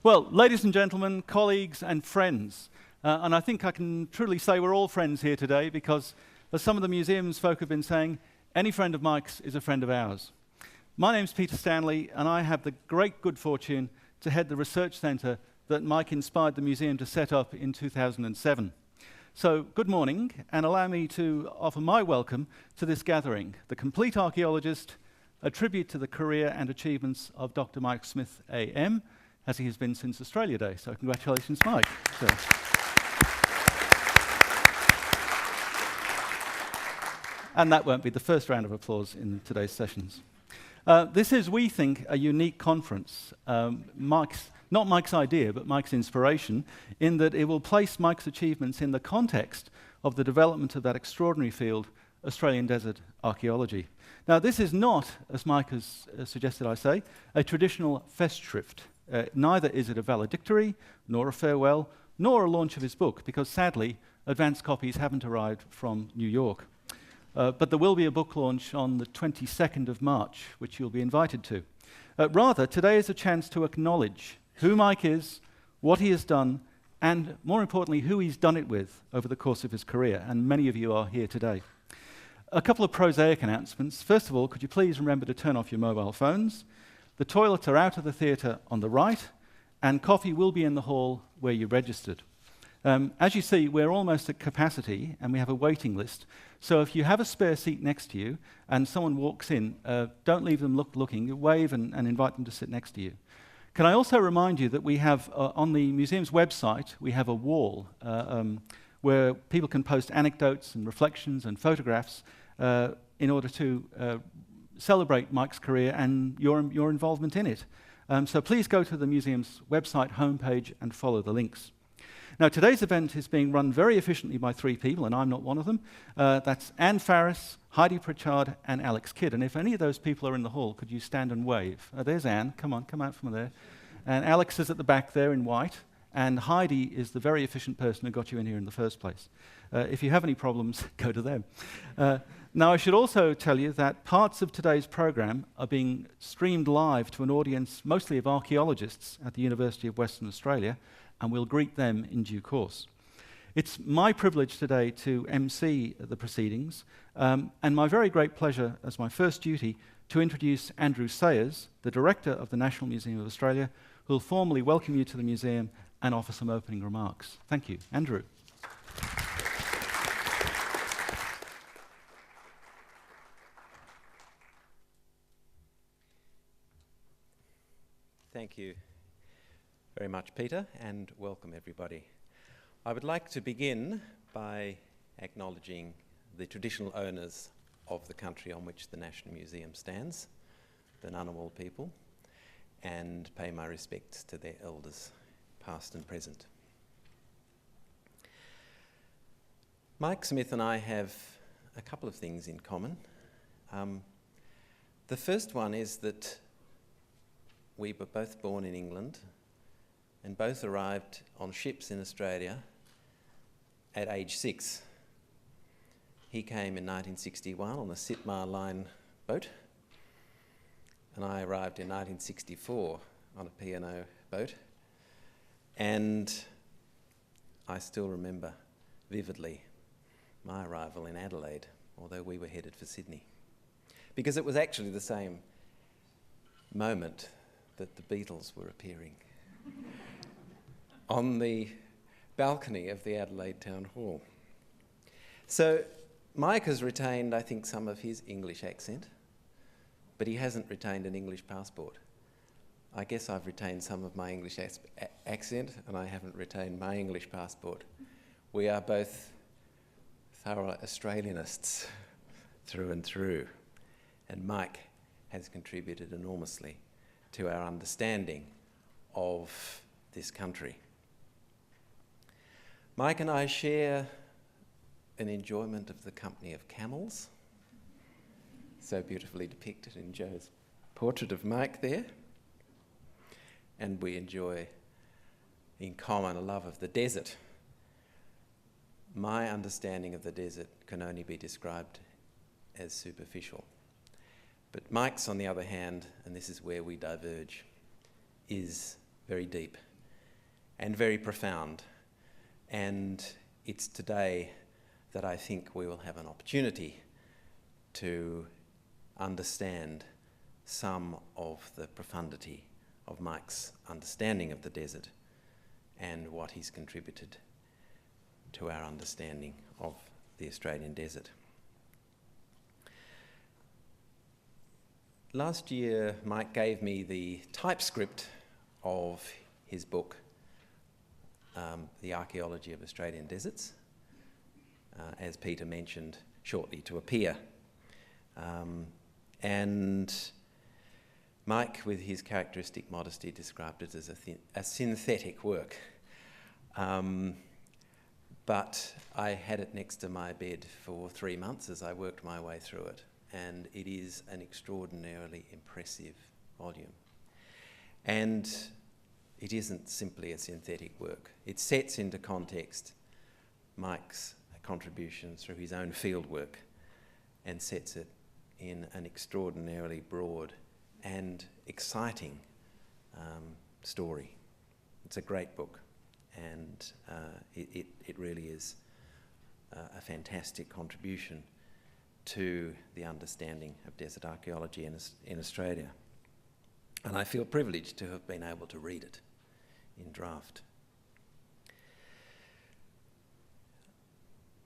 Well, ladies and gentlemen, colleagues and friends, and I think I can truly say we're all friends here today because, as some of the museum's folk have been saying, any friend of Mike's is a friend of ours. My name's Peter Stanley, and I have the great good fortune to head the research centre that Mike inspired the museum to set up in 2007. So, good morning, and allow me to offer my welcome to this gathering, the Compleat Archaeologist, a tribute to the career and achievements of Dr. Mike Smith AM, as he has been since Australia Day. So congratulations, Mike. And that won't be the first round of applause in today's sessions. This is, we think, a unique conference. Not Mike's idea, but Mike's inspiration, in that it will place Mike's achievements in the context of the development of that extraordinary field, Australian desert archaeology. Now, this is not, as Mike has suggested I say, a traditional Festschrift. Neither is it a valedictory, nor a farewell, nor a launch of his book, because sadly, advanced copies haven't arrived from New York. But there will be a book launch on the 22nd of March, which you'll be invited to. Rather, today is a chance to acknowledge who Mike is, what he has done, and more importantly, who he's done it with over the course of his career, and many of you are here today. A couple of prosaic announcements. First of all, could you please remember to turn off your mobile phones? The toilets are out of the theatre on the right, and coffee will be in the hall where you registered. As you see, we're almost at capacity, and we have a waiting list. So if you have a spare seat next to you, and someone walks in, don't leave them looking. Wave and invite them to sit next to you. Can I also remind you that we have, on the museum's website, we have a wall where people can post anecdotes and reflections and photographs in order to celebrate Mike's career and your involvement in it. So please go to the museum's website homepage and follow the links. Now, today's event is being run very efficiently by three people, and I'm not one of them. That's Anne Farris, Heidi Pritchard, and Alex Kidd. And if any of those people are in the hall, could you stand and wave? There's Anne. Come on, come out from there. And Alex is at the back there in white. And Heidi is the very efficient person who got you in here in the first place. If you have any problems, go to them. Now, I should also tell you that parts of today's program are being streamed live to an audience mostly of archaeologists at the University of Western Australia, and we'll greet them in due course. It's my privilege today to MC the proceedings, and my very great pleasure as my first duty to introduce Andrew Sayers, the Director of the National Museum of Australia, who will formally welcome you to the museum and offer some opening remarks. Thank you. Andrew. Thank you very much, Peter, and welcome everybody. I would like to begin by acknowledging the traditional owners of the country on which the National Museum stands, the Ngunnawal people, and pay my respects to their elders, past and present. Mike Smith and I have a couple of things in common. The first one is that we were both born in England and both arrived on ships in Australia at age 6. He came in 1961 on the Sitmar Line boat, and I arrived in 1964 on a P&O boat. And I still remember vividly my arrival in Adelaide, although we were headed for Sydney, because it was actually the same moment that the Beatles were appearing on the balcony of the Adelaide Town Hall. So Mike has retained, I think, some of his English accent, but he hasn't retained an English passport. I guess I've retained some of my English accent, and I haven't retained my English passport. We are both thorough Australianists through and through, and Mike has contributed enormously to our understanding of this country. Mike and I share an enjoyment of the company of camels, so beautifully depicted in Joe's portrait of Mike there. And we enjoy in common a love of the desert. My understanding of the desert can only be described as superficial. But Mike's, on the other hand, and this is where we diverge, is very deep and very profound. And it's today that I think we will have an opportunity to understand some of the profundity of Mike's understanding of the desert and what he's contributed to our understanding of the Australian desert. Last year, Mike gave me the typescript of his book, The Archaeology of Australian Deserts, as Peter mentioned, shortly to appear. And Mike, with his characteristic modesty, described it as a synthetic work. But I had it next to my bed for 3 months as I worked my way through it, and it is an extraordinarily impressive volume. And it isn't simply a synthetic work. It sets into context Mike's contributions through his own field work and sets it in an extraordinarily broad and exciting story. It's a great book, and it really is a fantastic contribution to the understanding of desert archaeology in Australia. And I feel privileged to have been able to read it in draft.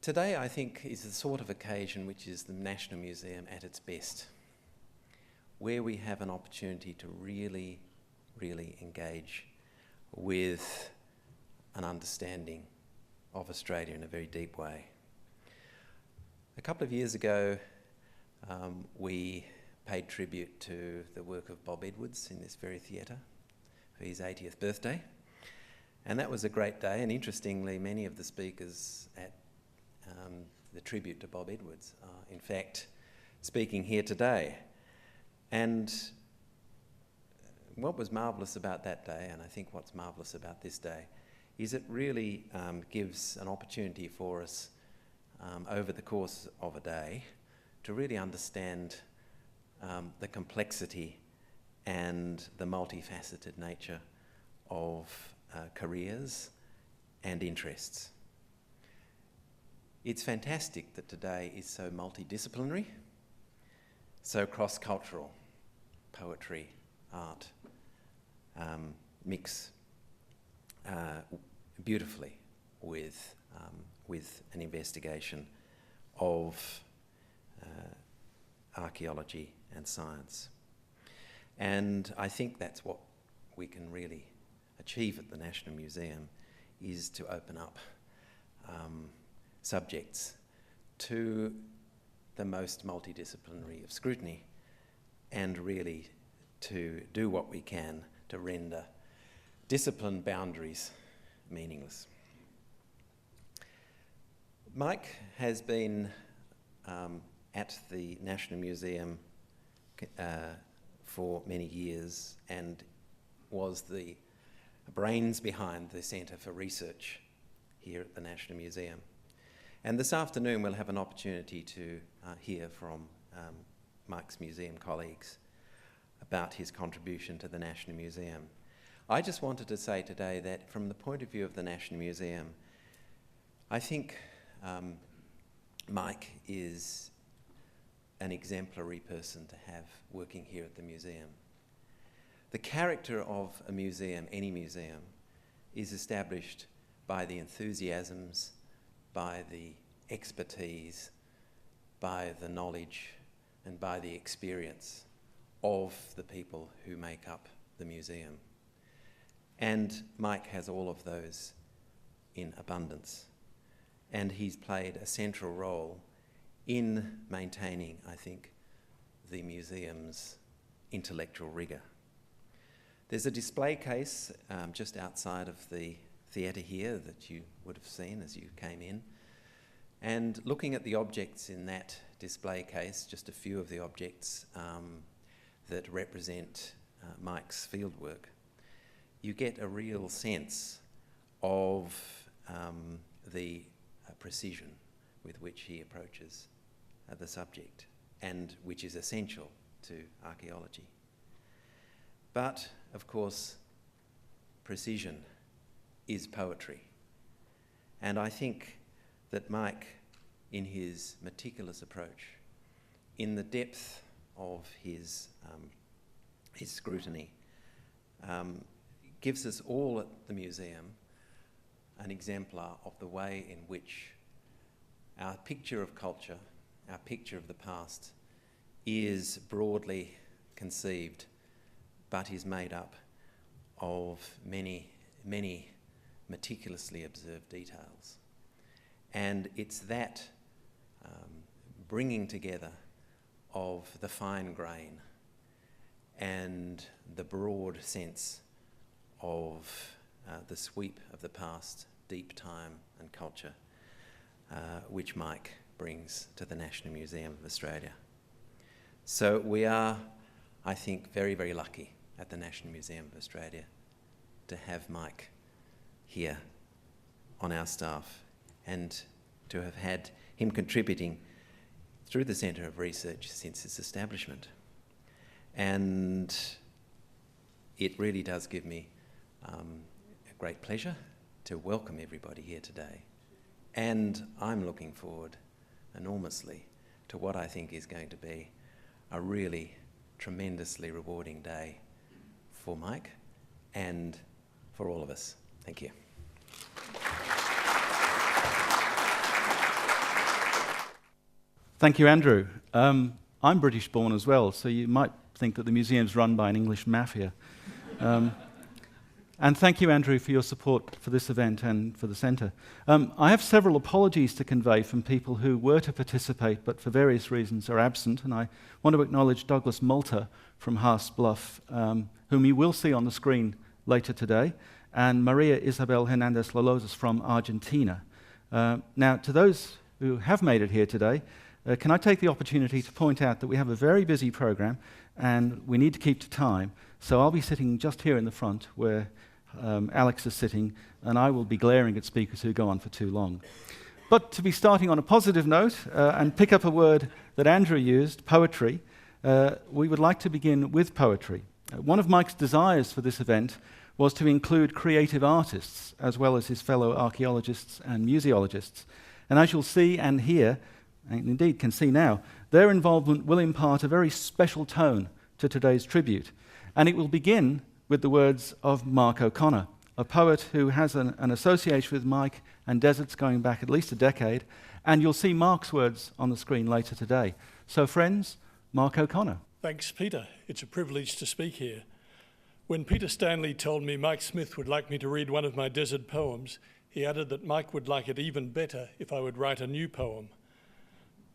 Today, I think, is the sort of occasion which is the National Museum at its best, where we have an opportunity to really, really engage with an understanding of Australia in a very deep way. A couple of years ago, we paid tribute to the work of Bob Edwards in this very theatre for his 80th birthday. And that was a great day, and interestingly, many of the speakers at the tribute to Bob Edwards are, in fact, speaking here today. And what was marvellous about that day, and I think what's marvellous about this day, is it really gives an opportunity for us over the course of a day to really understand the complexity and the multifaceted nature of careers and interests. It's fantastic that today is so multidisciplinary, so cross-cultural. Poetry, art, mix beautifully with an investigation of archaeology and science. And I think that's what we can really achieve at the National Museum, is to open up subjects to the most multidisciplinary of scrutiny, and really to do what we can to render discipline boundaries meaningless. Mike has been at the National Museum for many years and was the brains behind the Centre for Research here at the National Museum. And this afternoon we'll have an opportunity to hear from Mike's museum colleagues about his contribution to the National Museum. I just wanted to say today that from the point of view of the National Museum, I think Mike is an exemplary person to have working here at the museum. The character of a museum, any museum, is established by the enthusiasms, by the expertise, by the knowledge, and by the experience of the people who make up the museum. And Mike has all of those in abundance. And he's played a central role in maintaining, I think, the museum's intellectual rigour. There's a display case just outside of the theatre here that you would have seen as you came in. And looking at the objects in that display case, just a few of the objects that represent Mike's fieldwork, you get a real sense of the precision with which he approaches the subject, and which is essential to archaeology. But, of course, precision is poetry. And I think that Mike, in his meticulous approach, in the depth of his scrutiny, gives us all at the museum an exemplar of the way in which our picture of culture, our picture of the past, is broadly conceived, but is made up of many, many meticulously observed details. And it's that bringing together of the fine grain and the broad sense of the sweep of the past, deep time and culture, which Mike brings to the National Museum of Australia. So we are, I think, very, very lucky at the National Museum of Australia to have Mike here on our staff and to have had him contributing through the Centre of Research since its establishment. And it really does give me a great pleasure to welcome everybody here today. And I'm looking forward enormously to what I think is going to be a really tremendously rewarding day for Mike and for all of us. Thank you. Thank you, Andrew. I'm British born as well, so you might think that the museum's run by an English mafia. And thank you, Andrew, for your support for this event and for the Centre. I have several apologies to convey from people who were to participate but for various reasons are absent, and I want to acknowledge Douglas Malta from Haas Bluff, whom you will see on the screen later today, and Maria Isabel Hernandez Lolosas from Argentina. Now, to those who have made it here today, can I take the opportunity to point out that we have a very busy program and we need to keep to time, so I'll be sitting just here in the front where Alex is sitting, and I will be glaring at speakers who go on for too long. But to be starting on a positive note and pick up a word that Andrew used, poetry, we would like to begin with poetry. One of Mike's desires for this event was to include creative artists as well as his fellow archaeologists and museologists. And as you'll see and hear, and indeed can see now, their involvement will impart a very special tone to today's tribute. And it will begin with the words of Mark O'Connor, a poet who has an association with Mike and deserts going back at least a decade, and you'll see Mark's words on the screen later today. So friends, Mark O'Connor. Thanks, Peter. It's a privilege to speak here. When Peter Stanley told me Mike Smith would like me to read one of my desert poems, he added that Mike would like it even better if I would write a new poem.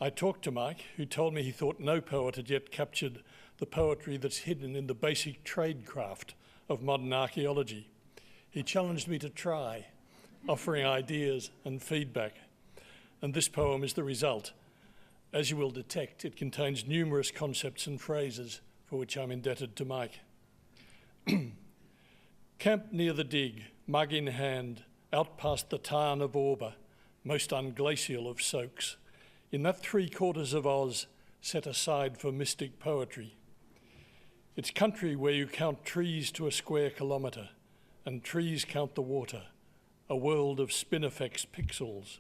I talked to Mike, who told me he thought no poet had yet captured the poetry that's hidden in the basic tradecraft of modern archaeology. He challenged me to try, offering ideas and feedback. And this poem is the result. As you will detect, it contains numerous concepts and phrases for which I'm indebted to Mike. Camped near the dig, mug in hand, out past the tarn of Auber, most unglacial of soaks, in that 3/4 of Oz set aside for mystic poetry. It's country where you count trees to a square kilometre, and trees count the water, a world of spinifex pixels.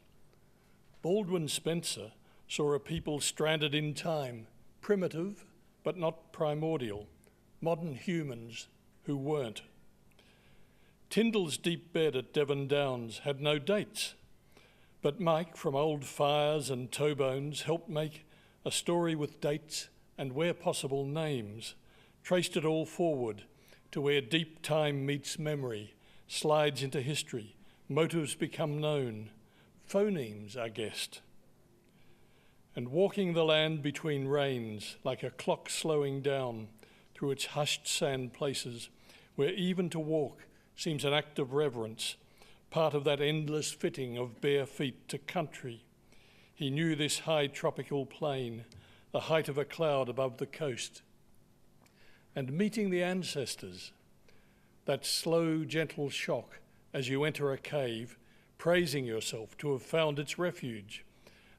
Baldwin Spencer saw a people stranded in time, primitive but not primordial, modern humans who weren't. Tyndall's deep bed at Devon Downs had no dates, but Mike from old fires and toe bones helped make a story with dates and, where possible, names, traced it all forward to where deep time meets memory, slides into history, motives become known, phonemes are guessed. And walking the land between rains, like a clock slowing down through its hushed sand places, where even to walk seems an act of reverence, part of that endless fitting of bare feet to country. He knew this high tropical plain, the height of a cloud above the coast. And meeting the ancestors, that slow, gentle shock as you enter a cave, praising yourself to have found its refuge,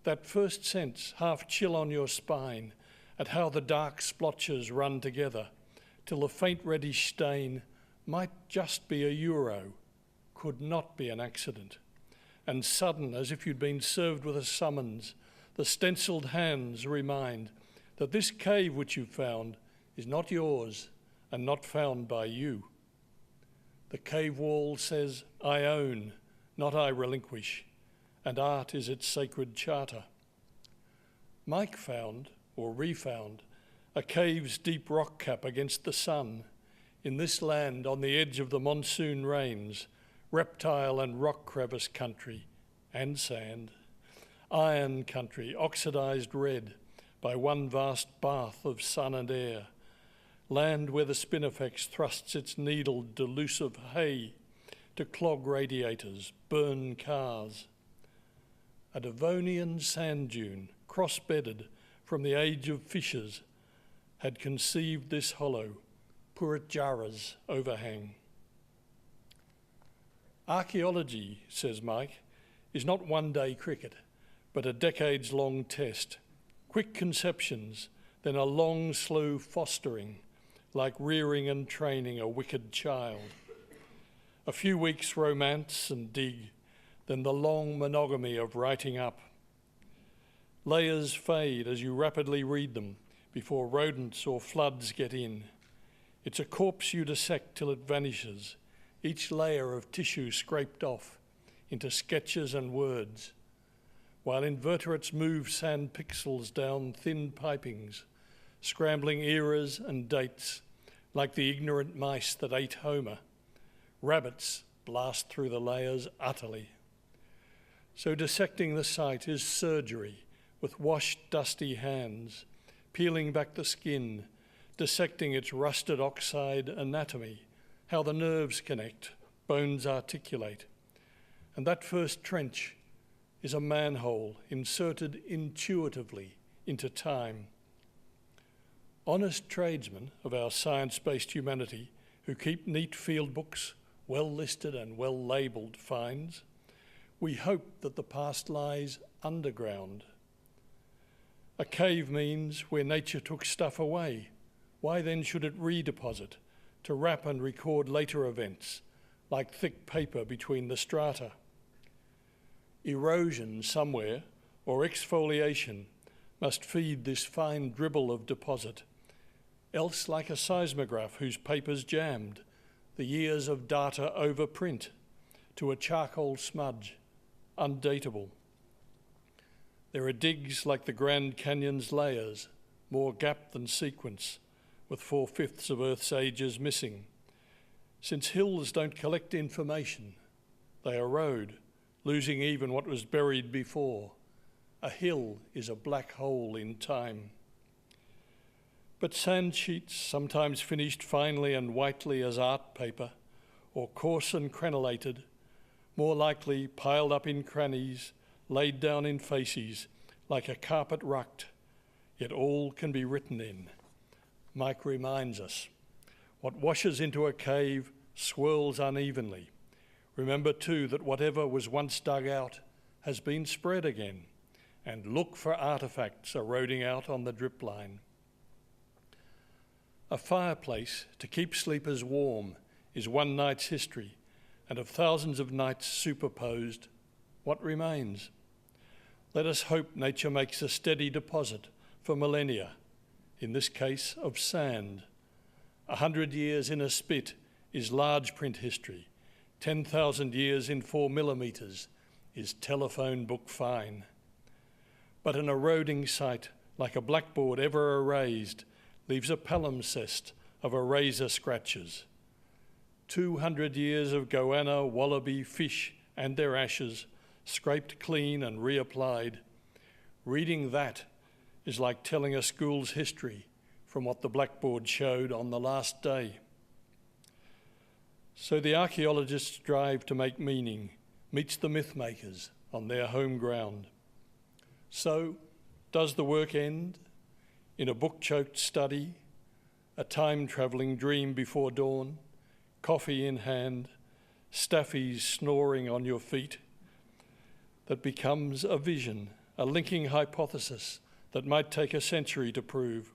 that first sense, half chill on your spine, at how the dark splotches run together, till the faint reddish stain might just be a euro, could not be an accident, and sudden, as if you'd been served with a summons, the stenciled hands remind that this cave which you've found is not yours and not found by you. The cave wall says, I own, not I relinquish, and art is its sacred charter. Mike found, or refound, a cave's deep rock cap against the sun, in this land on the edge of the monsoon rains, reptile and rock crevice country, and sand, iron country, oxidized red by one vast bath of sun and air, land where the spinifex thrusts its needled delusive hay to clog radiators, burn cars. A Devonian sand dune, cross-bedded from the age of fishes, had conceived this hollow, Purit Jara's overhang. Archaeology, says Mike, is not one-day cricket, but a decades-long test. Quick conceptions, then a long, slow fostering, like rearing and training a wicked child. A few weeks romance and dig, then the long monogamy of writing up. Layers fade as you rapidly read them before rodents or floods get in. It's a corpse you dissect till it vanishes, each layer of tissue scraped off into sketches and words, while invertebrates move sand pixels down thin pipings, scrambling eras and dates like the ignorant mice that ate Homer. Rabbits blast through the layers utterly. So dissecting the site is surgery with washed, dusty hands, peeling back the skin, dissecting its rusted oxide anatomy, how the nerves connect, bones articulate. And that first trench is a manhole inserted intuitively into time. Honest tradesmen of our science-based humanity who keep neat field books, well-listed and well-labelled finds, we hope that the past lies underground. A cave means where nature took stuff away. Why then should it redeposit to wrap and record later events, like thick paper between the strata? Erosion somewhere, or exfoliation, must feed this fine dribble of deposit, else like a seismograph whose paper's jammed, the years of data overprint to a charcoal smudge, undateable. There are digs like the Grand Canyon's layers, more gap than sequence, with 4/5 of Earth's ages missing. Since hills don't collect information, they erode, losing even what was buried before. A hill is a black hole in time. But sand sheets, sometimes finished finely and whitely as art paper, or coarse and crenellated, more likely piled up in crannies, laid down in faces, like a carpet rucked, yet all can be written in. Mike reminds us, what washes into a cave swirls unevenly. Remember too that whatever was once dug out has been spread again, and look for artefacts eroding out on the drip line. A fireplace to keep sleepers warm is one night's history, and of thousands of nights superposed, what remains? Let us hope nature makes a steady deposit for millennia, in this case of sand. 100 years in a spit is large print history. 10,000 years in 4 millimeters is telephone book fine. But an eroding site, like a blackboard ever erased, leaves a palimpsest of eraser scratches. 200 years of goanna, wallaby, fish, and their ashes, scraped clean and reapplied. Reading that is like telling a school's history from what the blackboard showed on the last day. So the archaeologist's drive to make meaning meets the myth makers on their home ground. So, does the work end in a book-choked study, a time-travelling dream before dawn, coffee in hand, staffies snoring on your feet, that becomes a vision, a linking hypothesis that might take a century to prove?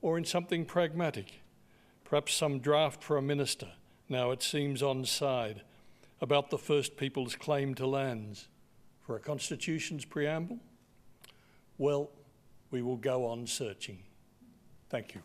Or in something pragmatic, perhaps some draft for a minister, now it seems on side, about the first people's claim to lands for a Constitution's preamble? Well, we will go on searching. Thank you.